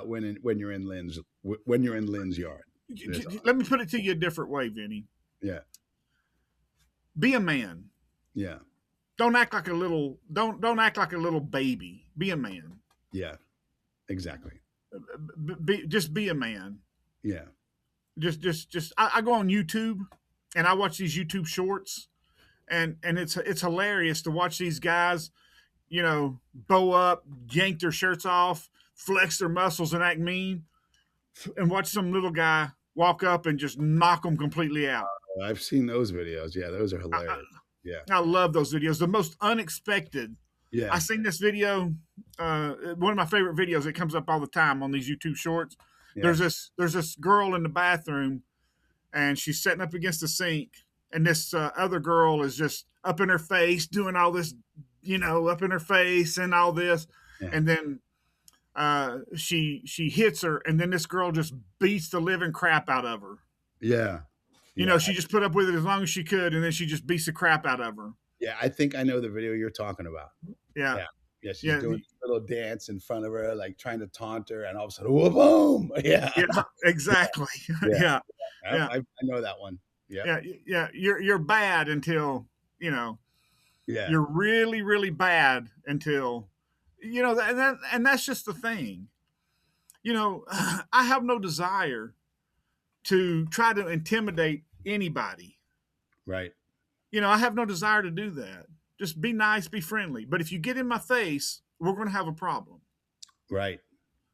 Speaker 2: when you're in Lynn's yard.
Speaker 1: Let me put it to you a different way, Vinny.
Speaker 2: Yeah.
Speaker 1: Be a man.
Speaker 2: Yeah.
Speaker 1: Don't act like a little baby. Be a man.
Speaker 2: Yeah. Exactly.
Speaker 1: Just be a man.
Speaker 2: Yeah.
Speaker 1: Just I go on YouTube and I watch these YouTube shorts, and it's hilarious to watch these guys, bow up, yank their shirts off, flex their muscles and act mean, and watch some little guy walk up and just knock them completely out.
Speaker 2: I've seen those videos. Yeah, those are hilarious.
Speaker 1: I love those videos. The most unexpected.
Speaker 2: Yeah.
Speaker 1: I seen this video, one of my favorite videos. It comes up all the time on these YouTube shorts. Yeah. There's this girl in the bathroom, and she's sitting up against the sink, and this other girl is just up in her face doing all this, up in her face and all this, and then she hits her, and then this girl just beats the living crap out of her.
Speaker 2: Yeah.
Speaker 1: She just put up with it as long as she could, and then she just beats the crap out of her.
Speaker 2: Yeah, I think I know the video you're talking about.
Speaker 1: Yeah.
Speaker 2: Yeah, she's doing a little dance in front of her, like trying to taunt her, and all of a sudden, whoa, boom! Yeah,
Speaker 1: exactly. Yeah.
Speaker 2: I know that one. Yeah.
Speaker 1: You're bad until
Speaker 2: Yeah.
Speaker 1: You're really, really bad until and that's just the thing. I have no desire to try to intimidate anybody.
Speaker 2: Right.
Speaker 1: I have no desire to do that. Just be nice, be friendly. But if you get in my face, we're going to have a problem.
Speaker 2: Right.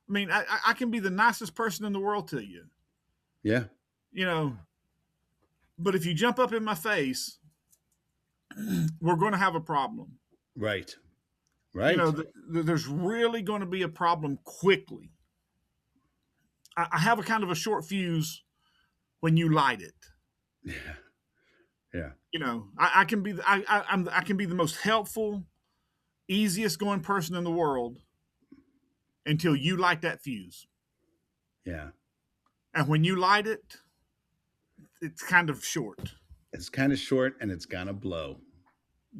Speaker 1: I mean, I can be the nicest person in the world to you.
Speaker 2: Yeah.
Speaker 1: But if you jump up in my face, we're going to have a problem.
Speaker 2: Right. Right.
Speaker 1: There's really going to be a problem quickly. I have a kind of a short fuse when you light it.
Speaker 2: Yeah. Yeah.
Speaker 1: I can be I can be the most helpful, easiest going person in the world until you light that fuse.
Speaker 2: Yeah.
Speaker 1: And when you light it, it's kind of short.
Speaker 2: It's kind of short and it's gonna blow.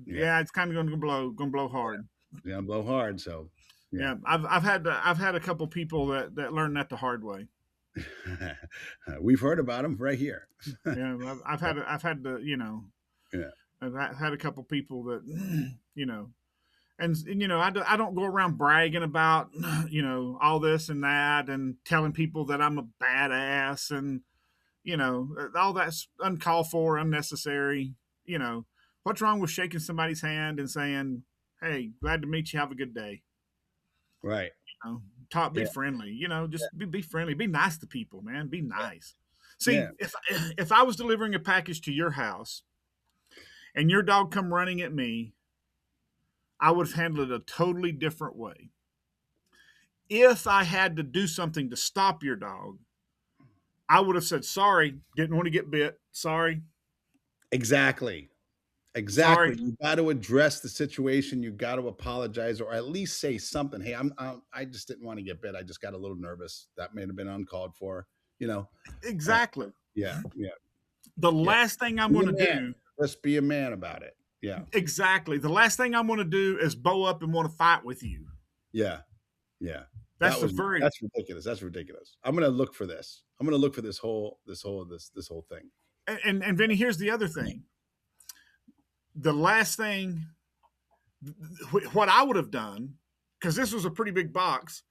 Speaker 1: Yeah, it's kind of going to blow hard.
Speaker 2: It's gonna blow hard. So, yeah.
Speaker 1: Yeah, I've had a couple people that learned that the hard way.
Speaker 2: We've heard about them right here.
Speaker 1: Yeah, I've had the
Speaker 2: Yeah.
Speaker 1: I've had a couple people that and I don't go around bragging about all this and that and telling people that I'm a badass and all that's uncalled for, unnecessary. What's wrong with shaking somebody's hand and saying, "Hey, glad to meet you. Have a good day."
Speaker 2: Right.
Speaker 1: Talk, be
Speaker 2: Yeah.
Speaker 1: friendly. Just be friendly. Be nice to people, man. Be nice.
Speaker 2: Yeah.
Speaker 1: See, if I was delivering a package to your house and your dog come running at me, I would have handled it a totally different way. If I had to do something to stop your dog, I would have said, "Sorry, didn't want to get bit. Sorry,
Speaker 2: Exactly.
Speaker 1: sorry."
Speaker 2: Exactly. You got to address the situation. You got to apologize, or at least say something. Hey, I just didn't want to get bit. I just got a little nervous. That may have been uncalled for. You know.
Speaker 1: Exactly.
Speaker 2: Yeah. Yeah.
Speaker 1: The
Speaker 2: Yeah.
Speaker 1: last thing I'm
Speaker 2: Be a
Speaker 1: going to
Speaker 2: man.
Speaker 1: do,
Speaker 2: Just be a man about it. Yeah.
Speaker 1: exactly. The last thing I'm going to do is bow up and want to fight with you.
Speaker 2: Yeah. Yeah.
Speaker 1: That's
Speaker 2: That's ridiculous. That's ridiculous. I'm gonna look for this. I'm gonna look for this whole thing.
Speaker 1: And Vinny, here's the other thing. The last thing, what I would have done, because this was a pretty big box,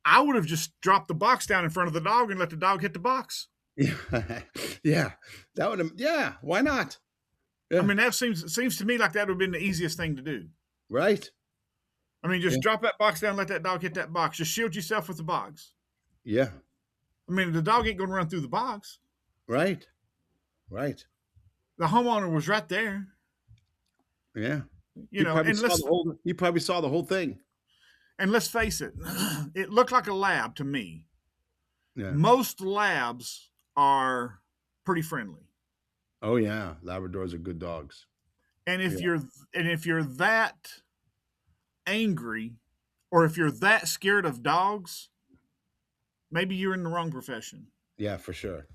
Speaker 1: I would have just dropped the box down in front of the dog and let the dog hit the box.
Speaker 2: Yeah. Yeah. That would have, yeah. Why not? Yeah.
Speaker 1: I mean, that seems to me like that would have been the easiest thing to do.
Speaker 2: Right.
Speaker 1: I mean, just drop that box down, let that dog hit that box. Just shield yourself with the box.
Speaker 2: Yeah.
Speaker 1: I mean, the dog ain't going to run through the box.
Speaker 2: Right. Right.
Speaker 1: The homeowner was right there.
Speaker 2: Yeah.
Speaker 1: You know, and
Speaker 2: he probably saw the whole thing.
Speaker 1: And let's face it, it looked like a lab to me.
Speaker 2: Yeah.
Speaker 1: Most labs are pretty friendly.
Speaker 2: Oh yeah, Labradors are good dogs.
Speaker 1: And if you're that angry, or if you're that scared of dogs, maybe you're in the wrong profession.
Speaker 2: Yeah, for sure.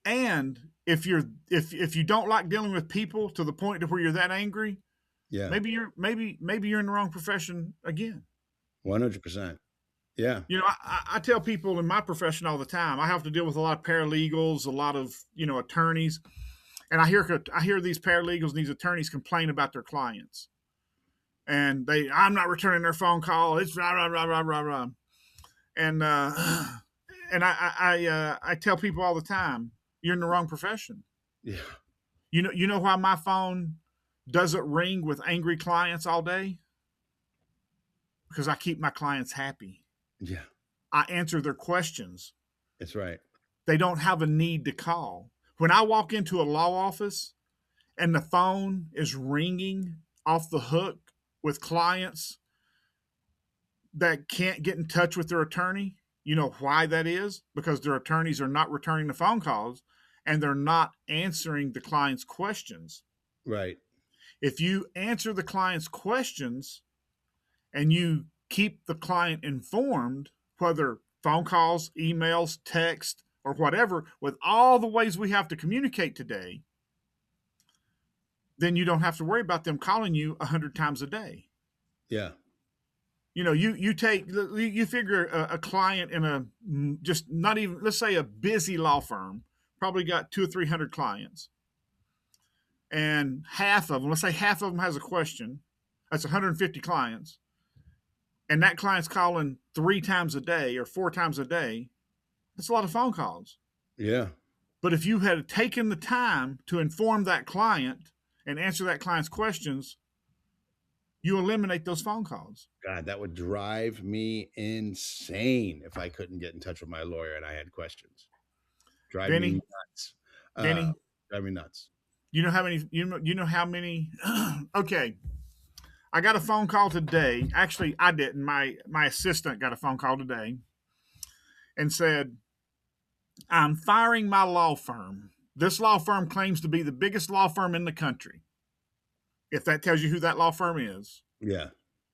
Speaker 1: And if you don't like dealing with people to the point to where you're that angry,
Speaker 2: yeah,
Speaker 1: maybe you're in the wrong profession again.
Speaker 2: 100%. Yeah.
Speaker 1: You know, I tell people in my profession all the time, I have to deal with a lot of paralegals, a lot of, attorneys. And I hear these paralegals and these attorneys complain about their clients. And I'm not returning their phone call. It's rah, rah, rah, rah, rah, rah. And I tell people all the time, you're in the wrong profession.
Speaker 2: Yeah.
Speaker 1: You know why my phone doesn't ring with angry clients all day? Because I keep my clients happy.
Speaker 2: Yeah.
Speaker 1: I answer their questions.
Speaker 2: That's right.
Speaker 1: They don't have a need to call. When I walk into a law office and the phone is ringing off the hook with clients that can't get in touch with their attorney, you know why that is? Because their attorneys are not returning the phone calls and they're not answering the client's questions.
Speaker 2: Right.
Speaker 1: If you answer the client's questions and you keep the client informed, whether phone calls, emails, text, or whatever, with all the ways we have to communicate today, then you don't have to worry about them calling you 100 times a day.
Speaker 2: Yeah.
Speaker 1: You figure a client in a just not even, let's say a busy law firm, probably got 200 or 300 clients. And let's say half of them has a question. That's 150 clients. And that client's calling 3 times a day or 4 times a day. That's a lot of phone calls.
Speaker 2: Yeah.
Speaker 1: But if you had taken the time to inform that client and answer that client's questions, you eliminate those phone calls.
Speaker 2: God, that would drive me insane if I couldn't get in touch with my lawyer and I had questions. Drive me nuts.
Speaker 1: Vinnie,
Speaker 2: drive me nuts.
Speaker 1: You know how many okay. I got a phone call today. Actually, I didn't. My assistant got a phone call today and said, "I'm firing my law firm. This law firm claims to be the biggest law firm in the country." If that tells you who that law firm is.
Speaker 2: Yeah.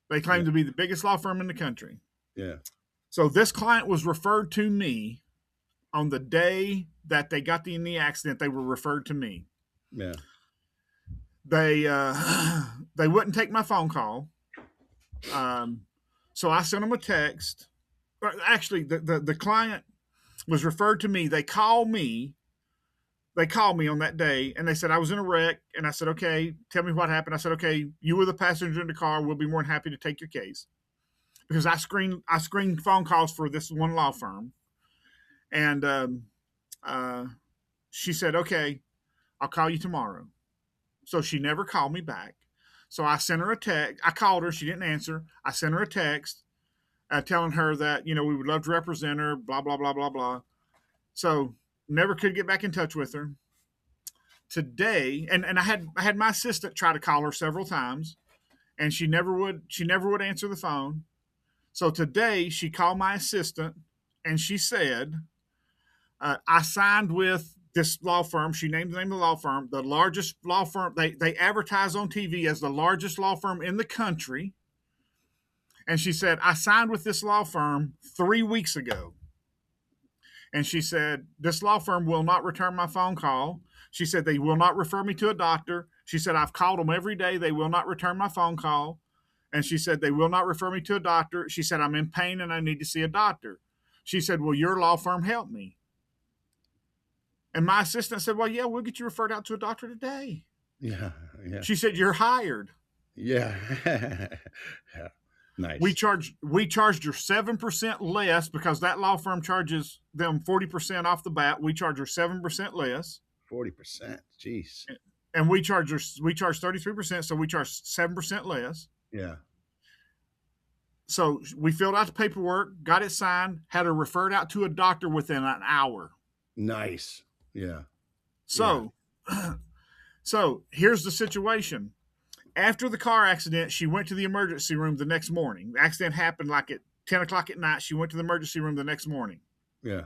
Speaker 1: They claim to be the biggest law firm in the country.
Speaker 2: Yeah.
Speaker 1: So this client was referred to me on the day that they got in the accident. They were referred to me.
Speaker 2: Yeah.
Speaker 1: they they wouldn't take my phone call. So I sent them a text. Actually, the client was referred to me. They called me on that day, and they said I was in a wreck. And I said, okay, tell me what happened. I said, okay, you were the passenger in the car. We'll be more than happy to take your case, because I screened phone calls for this one law firm. And she said, okay, I'll call you tomorrow. So she never called me back. So I sent her a text. I called her. She didn't answer. I sent her a text telling her that, we would love to represent her, blah, blah, blah, blah, blah. So never could get back in touch with her. Today, and I had my assistant try to call her several times, and she never would answer the phone. So today she called my assistant, and she said, I signed with this law firm. She named the name of the law firm, the largest law firm. They advertise on TV as the largest law firm in the country. And she said, I signed with this law firm 3 weeks ago. And she said, this law firm will not return my phone call. She said, they will not refer me to a doctor. She said, I've called them every day. They will not return my phone call. And she said, they will not refer me to a doctor. She said, I'm in pain and I need to see a doctor. She said, will your law firm help me? And my assistant said, well, yeah, we'll get you referred out to a doctor today.
Speaker 2: Yeah.
Speaker 1: She said, you're hired.
Speaker 2: Yeah. Yeah. Nice.
Speaker 1: We charged her 7% less, because that law firm charges them 40% off the bat. We charge her 7% less.
Speaker 2: 40%. Jeez.
Speaker 1: And we charge 33%, so we charge 7% less.
Speaker 2: Yeah.
Speaker 1: So we filled out the paperwork, got it signed, had her referred out to a doctor within an hour.
Speaker 2: Nice. Yeah.
Speaker 1: So, so here's the situation. After the car accident, she went to the emergency room the next morning. The accident happened like at 10 o'clock at night. She went to the emergency room the next morning.
Speaker 2: Yeah.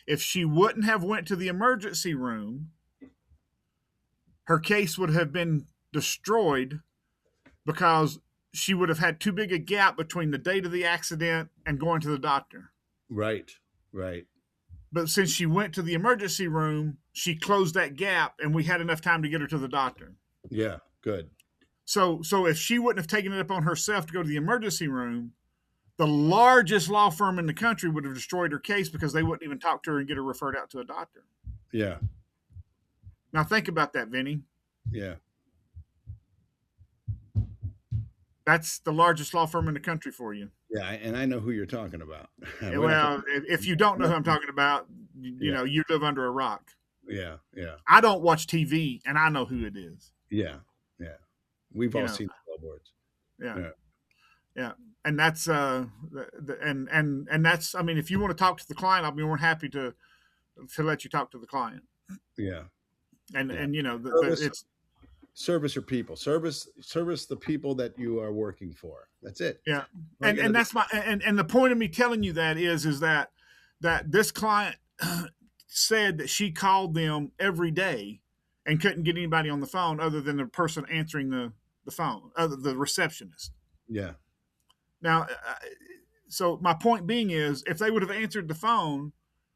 Speaker 1: If she wouldn't have went to the emergency room, her case would have been destroyed, because she would have had too big a gap between the date of the accident and going to the doctor.
Speaker 2: Right. Right.
Speaker 1: But since she went to the emergency room, she closed that gap, and we had enough time to get her to the doctor.
Speaker 2: Yeah. Good.
Speaker 1: So if she wouldn't have taken it upon herself to go to the emergency room, the largest law firm in the country would have destroyed her case, because they wouldn't even talk to her and get her referred out to a doctor.
Speaker 2: Yeah.
Speaker 1: Now think about that, Vinnie.
Speaker 2: Yeah.
Speaker 1: That's the largest law firm in the country for you.
Speaker 2: Yeah. And I know who you're talking about.
Speaker 1: Well, if you don't know who I'm talking about, you live under a rock.
Speaker 2: Yeah. Yeah.
Speaker 1: I don't watch TV, and I know who it is.
Speaker 2: Yeah. Yeah. We've all seen the billboards.
Speaker 1: Yeah. And that's and that's, I mean, if you want to talk to the client, I'll be more happy to let you talk to the client.
Speaker 2: Yeah.
Speaker 1: And it's
Speaker 2: service your people, service the people that you are working for. That's it.
Speaker 1: Yeah. And that's and the point of me telling you that is that this client said that she called them every day and couldn't get anybody on the phone other than the person answering the phone, the receptionist.
Speaker 2: Yeah.
Speaker 1: Now, so my point being is, if they would have answered the phone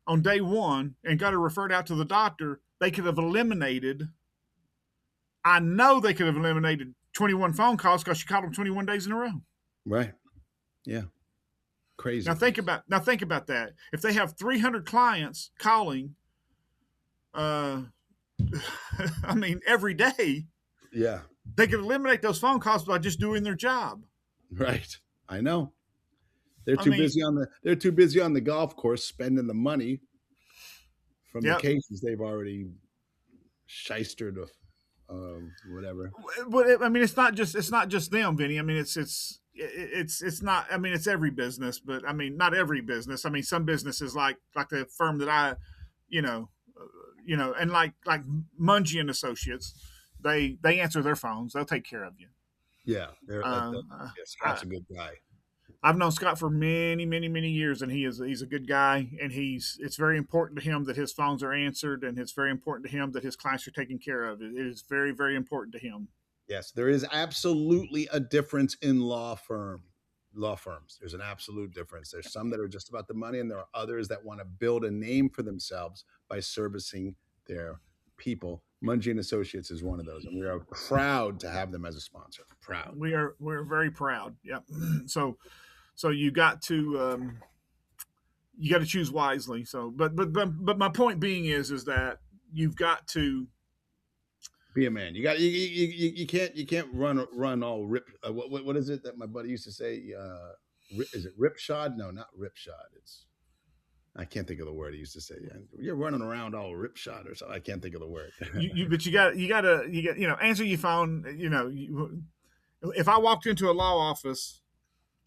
Speaker 1: on day one and got her referred out to the doctor, they could have eliminated. I know they could have eliminated 21 phone calls, because she called them 21 days in a row.
Speaker 2: Right. Yeah. Crazy.
Speaker 1: Now think about that. If they have 300 clients calling, I mean, every day,
Speaker 2: yeah,
Speaker 1: they could eliminate those phone calls by just doing their job.
Speaker 2: Right. I know. They're too busy on the golf course spending the money from the cases they've already shystered of whatever.
Speaker 1: But I mean, it's not just them, Vinny. I mean, it's not. I mean, it's every business, but I mean, not every business. I mean, some businesses like the firm that I, and like Monge and Associates, they answer their phones. They'll take care of you.
Speaker 2: Yeah, Scott's a good guy.
Speaker 1: I've known Scott for many, many, many years, and he's a good guy. And it's very important to him that his phones are answered, and it's very important to him that his clients are taken care of. It is very, very important to him.
Speaker 2: Yes, there is absolutely a difference in law firms. There's an absolute difference. There's some that are just about the money, and there are others that want to build a name for themselves by servicing their people. Monge and Associates is one of those, and we are proud to have them as a sponsor. Proud.
Speaker 1: We're very proud. Yep. So you got to choose wisely. So, but my point being is that you've got to
Speaker 2: be a man. You can't run all rip. What is it that my buddy used to say? Is it ripshod? No, not ripshod. It's I can't think of the word he used to say. You're running around all ripshod or something. I can't think of the word.
Speaker 1: but you got answer your phone. If I walked into a law office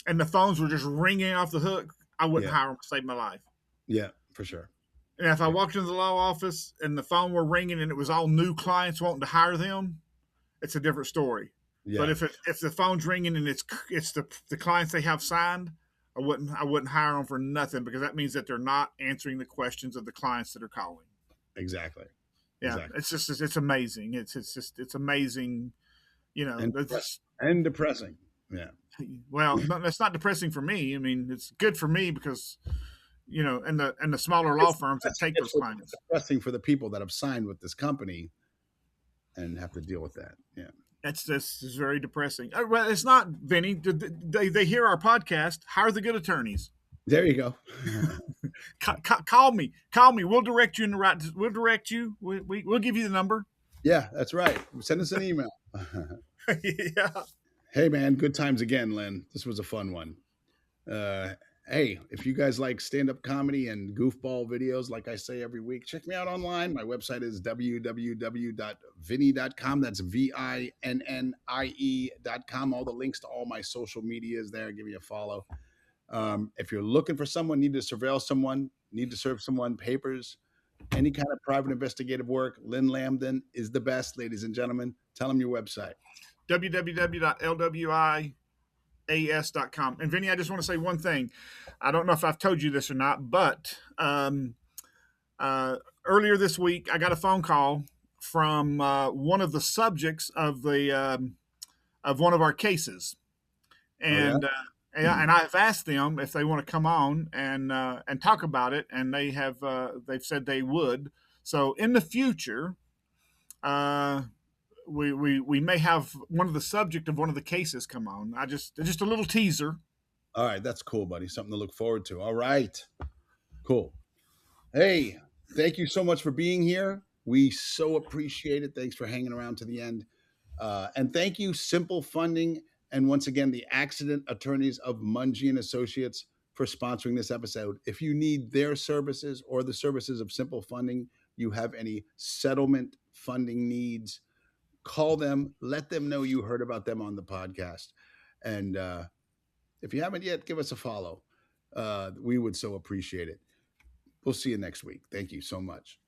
Speaker 1: and the phones were just ringing off the hook, I wouldn't hire them to save my life.
Speaker 2: Yeah, for sure.
Speaker 1: And if I walked into the law office and the phone were ringing and it was all new clients wanting to hire them, it's a different story. Yeah. But if the phone's ringing and it's the clients they have signed, I wouldn't hire them for nothing, because that means that they're not answering the questions of the clients that are calling.
Speaker 2: Exactly.
Speaker 1: Yeah, exactly. It's amazing. It's amazing.
Speaker 2: And depressing. Yeah.
Speaker 1: Well, that's not depressing for me. I mean, it's good for me because, and the smaller law firms that take those clients.
Speaker 2: It's depressing for the people that have signed with this company and have to deal with that. Yeah.
Speaker 1: This is very depressing. Well, it's not, Vinny. They hear our podcast. Hire the good attorneys.
Speaker 2: There you go.
Speaker 1: Call me. We'll direct you in the right. We'll direct you. We'll give you the number.
Speaker 2: Yeah, that's right. Send us an email.
Speaker 1: Yeah.
Speaker 2: Hey, man, good times again, Lynn. This was a fun one. Hey, if you guys like stand-up comedy and goofball videos, like I say every week, check me out online. My website is www.vinnie.com. That's VINNIE.com. All the links to all my social media is there. Give me a follow. If you're looking for someone, need to surveil someone, need to serve someone papers, any kind of private investigative work, Lynn Lambdin is the best, ladies and gentlemen. Tell them your website.
Speaker 1: www.lwias.com. And Vinny, I just want to say one thing. I don't know if I've told you this or not, but earlier this week, I got a phone call from one of the subjects of one of our cases, and and I've asked them if they want to come on and talk about it, and they've said they would. So in the future, we may have one of the subject of one of the cases come on. Just a little teaser.
Speaker 2: All right, that's cool, buddy. Something to look forward to. All right, cool. Hey, thank you so much for being here. We so appreciate it. Thanks for hanging around to the end. And thank you, Simple Funding, and once again, the accident attorneys of Monge and Associates for sponsoring this episode. If you need their services or the services of Simple Funding, you have any settlement funding needs, call them, let them know you heard about them on the podcast. And if you haven't yet, give us a follow. We would so appreciate it. We'll see you next week. Thank you so much.